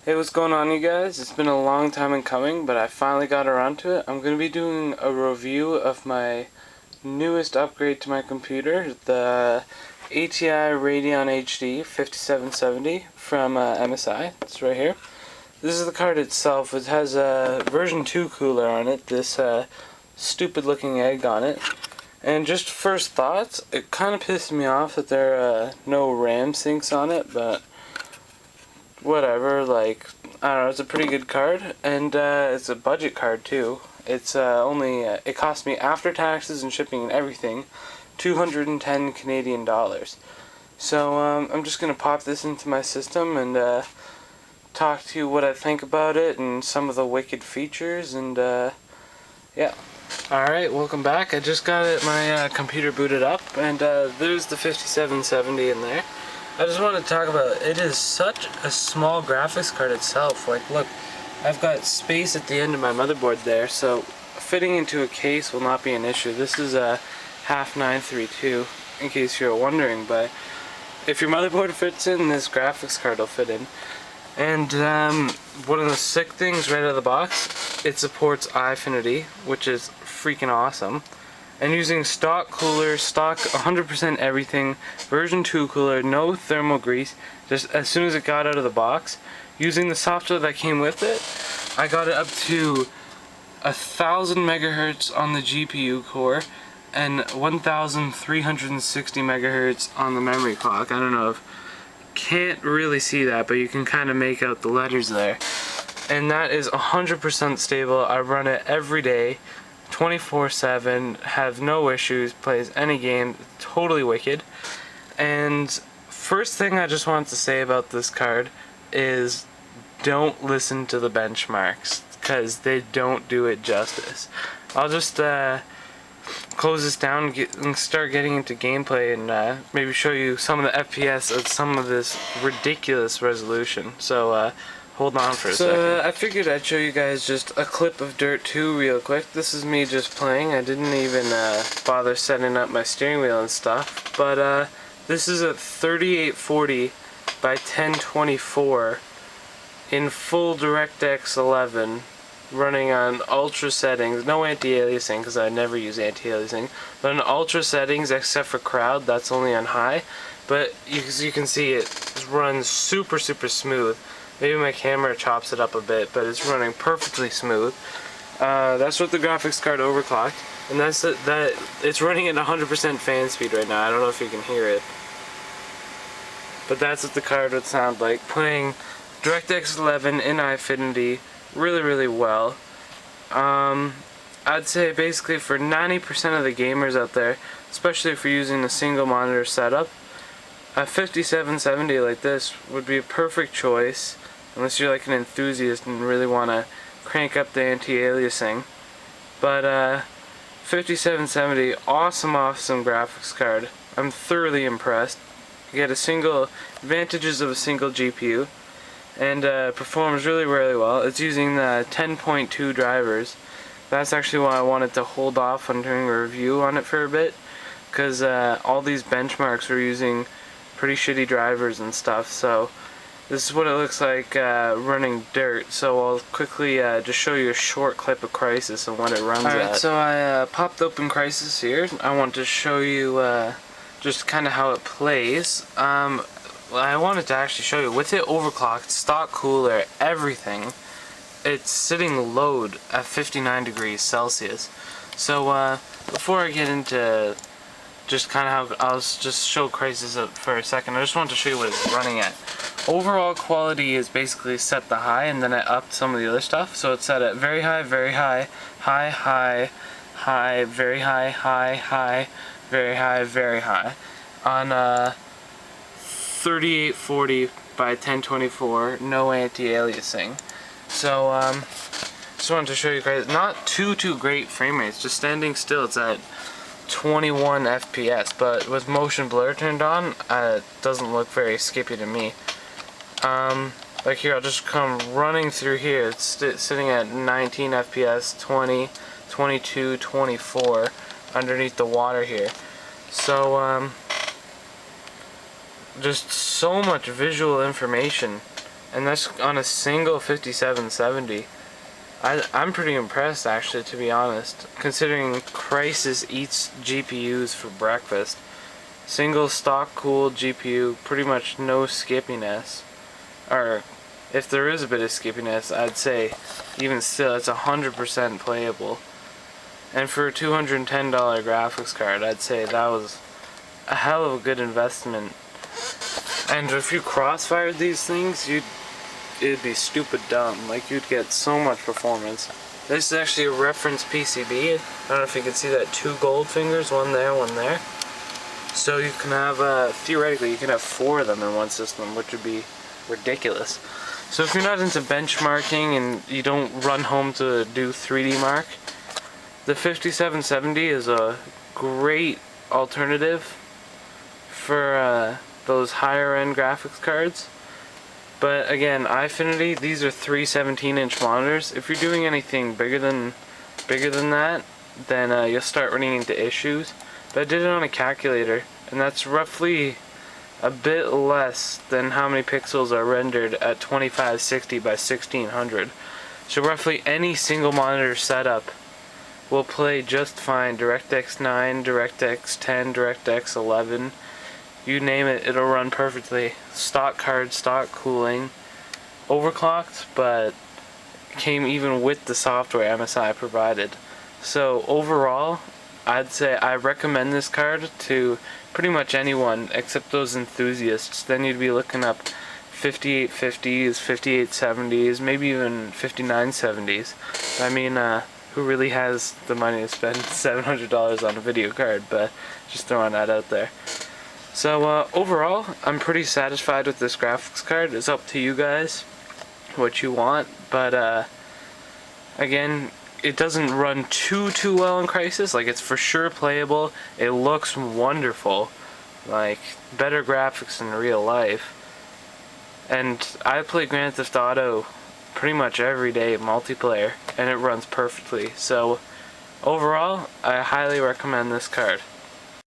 Hey, what's going on, you guys? It's been a long time in coming, but I finally got around to it. I'm going to be doing a review of my newest upgrade to my computer, the ATI Radeon HD 5770 from MSI. It's right here. This is the card itself. It has a version 2 cooler on it, this stupid looking egg on it. And just first thoughts, it kind of pissed me off that there are no RAM sinks on it, but whatever, like, I don't know, it's a pretty good card, and it's a budget card too. It's it cost me after taxes and shipping and everything, 210 Canadian dollars. So I'm just gonna pop this into my system and talk to you what I think about it and some of the wicked features, and yeah. Alright, welcome back. I just got my computer booted up, and there's the 5770 in there. I just want to talk about it is such a small graphics card itself. Like, look, I've got space at the end of my motherboard there, so fitting into a case will not be an issue. This is a half 932, in case you're wondering, but if your motherboard fits in, this graphics card will fit in. And one of the sick things right out of the box, it supports eyefinity, which is freaking awesome. And using stock cooler, stock 100% everything, version 2 cooler, no thermal grease, just as soon as it got out of the box. Using the software that came with it, I got it up to 1000 megahertz on the GPU core and 1360 megahertz on the memory clock. I don't know if can't really see that, but you can kind of make out the letters there. And that is 100% stable. I run it every day. 24/7, have no issues, plays any game, totally wicked. And first thing I just want to say about this card is don't listen to the benchmarks, because they don't do it justice. I'll just close this down and start getting into gameplay and maybe show you some of the FPS of some of this ridiculous resolution. So hold on for a second. I figured I'd show you guys just a clip of Dirt 2 real quick. This is me just playing. I didn't even bother setting up my steering wheel and stuff. But this is a 3840 by 1024 in full DirectX 11, running on ultra settings. No anti-aliasing, because I never use anti-aliasing. But on ultra settings, except for crowd, that's only on high. But as you can see, it runs super smooth. Maybe my camera chops it up a bit, but it's running perfectly smooth. That's with the graphics card overclocked, and it's running at 100% fan speed right now. I don't know if you can hear it, but that's what the card would sound like playing DirectX 11 in eyefinity really well. I'd say basically for 90% of the gamers out there, especially if you're using a single monitor setup, a 5770 like this would be a perfect choice. Unless you're like an enthusiast and really want to crank up the anti-aliasing. But 5770, awesome graphics card. I'm thoroughly impressed. You get advantages of a single GPU, and performs really well. It's using the 10.2 drivers. That's actually why I wanted to hold off on doing a review on it for a bit, because all these benchmarks were using pretty shitty drivers and stuff. So this is what it looks like running Dirt. So I'll quickly just show you a short clip of Crysis and what it runs at. Alright, so I popped open Crysis here. I want to show you just kind of how it plays. I wanted to actually show you, with it overclocked, stock cooler, everything, it's sitting load at 59 degrees Celsius. So before I get into just kind of how, I'll just show Crysis for a second. I just want to show you what it's running at. Overall quality is basically set the high, and then I upped some of the other stuff. So it's set at very high, very high, high, high, high, very high, high, high, very high, very high. On 3840 by 1024, no anti-aliasing. So just wanted to show you guys, not too great frame rates, just standing still it's at 21 FPS, but with motion blur turned on, it doesn't look very skippy to me. Like here, I'll just come running through here. It's sitting at 19 FPS, 20, 22, 24 underneath the water here. So just so much visual information and that's on a single 5770. I'm pretty impressed, actually, to be honest, considering Crysis eats GPUs for breakfast. Single stock cooled GPU, pretty much no skippiness. Or, if there is a bit of skippiness, I'd say, even still, it's 100% playable. And for a $210 graphics card, I'd say that was a hell of a good investment. And if you crossfired these things, it'd be stupid dumb. Like, you'd get so much performance. This is actually a reference PCB. I don't know if you can see that, 2 gold fingers, one there, one there. So you can have, theoretically, you can have 4 of them in one system, which would be ridiculous. So if you're not into benchmarking and you don't run home to do 3D mark, the 5770 is a great alternative for those higher end graphics cards. But again, eyefinity, these are 3 17-inch monitors. If you're doing anything bigger than that, then you'll start running into issues. But I did it on a calculator, and that's roughly a bit less than how many pixels are rendered at 2560 by 1600. So roughly any single monitor setup will play just fine. DirectX 9, DirectX 10, DirectX 11, you name it, it'll run perfectly. Stock card, stock cooling, overclocked, but came even with the software MSI provided. So overall, I'd say I recommend this card to pretty much anyone except those enthusiasts. Then you'd be looking up 5850s, 5870s, maybe even 5970s. I mean, who really has the money to spend $700 on a video card? But just throwing that out there. So overall, I'm pretty satisfied with this graphics card. It's up to you guys what you want, but again, it doesn't run too well in Crysis. Like, it's for sure playable. It looks wonderful, like better graphics in real life. And I play Grand Theft Auto pretty much every day, multiplayer, and it runs perfectly. So overall, I highly recommend this card.